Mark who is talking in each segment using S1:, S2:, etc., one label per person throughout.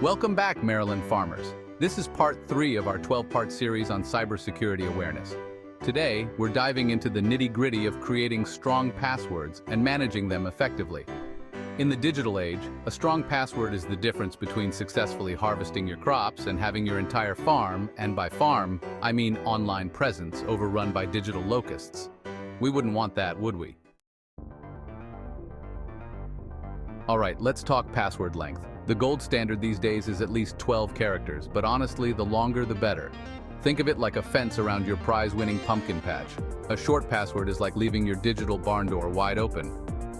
S1: Welcome back, Maryland farmers. This is part 3 of our 12-part series on cybersecurity awareness. Today, we're diving into the nitty-gritty of creating strong passwords and managing them effectively. In the digital age, a strong password is the difference between successfully harvesting your crops and having your entire farm, and by farm, I mean online presence, overrun by digital locusts. We wouldn't want that, would we? Alright, let's talk password length. The gold standard these days is at least 12 characters, but honestly, the longer the better. Think of it like a fence around your prize-winning pumpkin patch. A short password is like leaving your digital barn door wide open.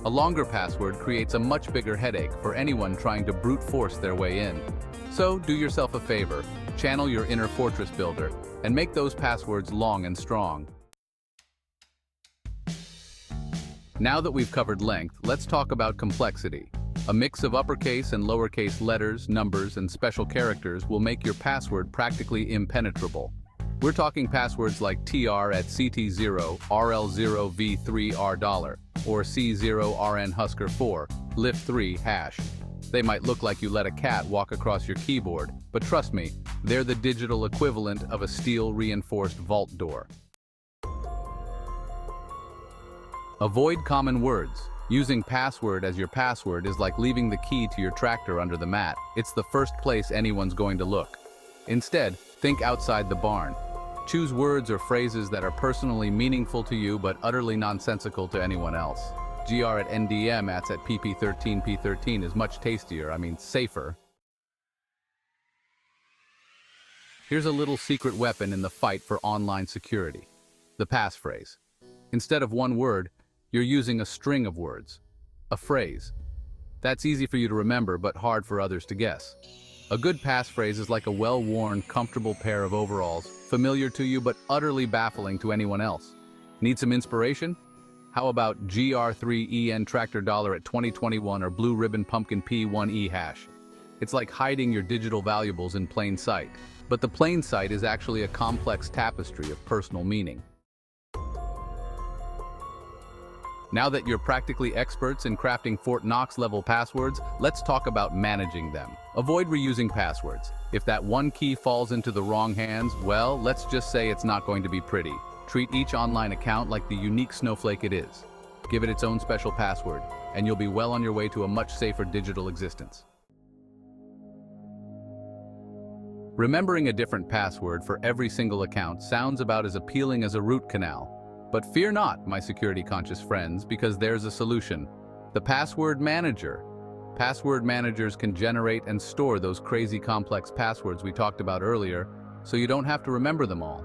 S1: A longer password creates a much bigger headache for anyone trying to brute force their way in. So, do yourself a favor, channel your inner fortress builder, and make those passwords long and strong. Now that we've covered length, let's talk about complexity. A mix of uppercase and lowercase letters, numbers, and special characters will make your password practically impenetrable. We're talking passwords like TR at CT0, RL0V3R$, or C0RN Husker 4, Lift3 hash. They might look like you let a cat walk across your keyboard, but trust me, they're the digital equivalent of a steel-reinforced vault door. Avoid common words. Using password as your password is like leaving the key to your tractor under the mat. It's the first place anyone's going to look. Instead, think outside the barn. Choose words or phrases that are personally meaningful to you but utterly nonsensical to anyone else. GR at NDM at PP13P13 is much tastier, safer. Here's a little secret weapon in the fight for online security. The passphrase. Instead of one word, you're using a string of words, a phrase. That's easy for you to remember, but hard for others to guess. A good passphrase is like a well-worn, comfortable pair of overalls, familiar to you but utterly baffling to anyone else. Need some inspiration? How about GR3EN Tractor Dollar at 2021 or Blue Ribbon Pumpkin P1E hash? It's like hiding your digital valuables in plain sight. But the plain sight is actually a complex tapestry of personal meaning. Now that you're practically experts in crafting Fort Knox-level passwords, let's talk about managing them. Avoid reusing passwords. If that one key falls into the wrong hands, well, let's just say it's not going to be pretty. Treat each online account like the unique snowflake it is. Give it its own special password, and you'll be well on your way to a much safer digital existence. Remembering a different password for every single account sounds about as appealing as a root canal. But fear not, my security-conscious friends, because there's a solution. The Password Manager. Password managers can generate and store those crazy complex passwords we talked about earlier, so you don't have to remember them all.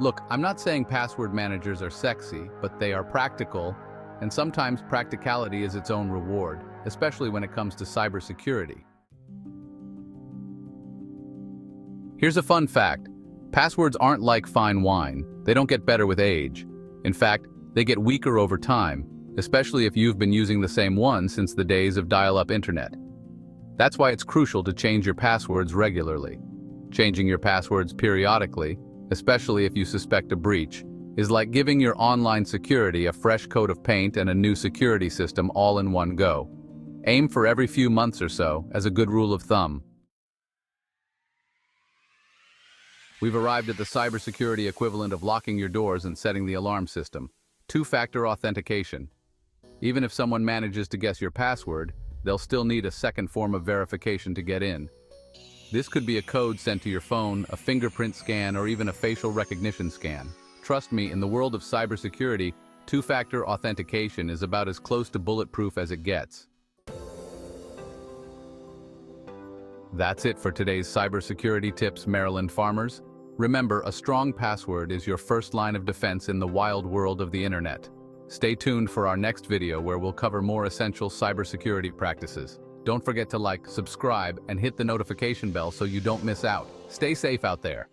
S1: Look, I'm not saying password managers are sexy, but they are practical, and sometimes practicality is its own reward, especially when it comes to cybersecurity. Here's a fun fact. Passwords aren't like fine wine. They don't get better with age. In fact, they get weaker over time, especially if you've been using the same one since the days of dial-up internet. That's why it's crucial to change your passwords regularly. Changing your passwords periodically, especially if you suspect a breach, is like giving your online security a fresh coat of paint and a new security system all in one go. Aim for every few months or so, as a good rule of thumb. We've arrived at the cybersecurity equivalent of locking your doors and setting the alarm system. Two-factor authentication. Even if someone manages to guess your password, they'll still need a second form of verification to get in. This could be a code sent to your phone, a fingerprint scan, or even a facial recognition scan. Trust me, in the world of cybersecurity, two-factor authentication is about as close to bulletproof as it gets. That's it for today's cybersecurity tips, Maryland farmers. Remember, a strong password is your first line of defense in the wild world of the internet. Stay tuned for our next video where we'll cover more essential cybersecurity practices. Don't forget to like, subscribe, and hit the notification bell so you don't miss out. Stay safe out there.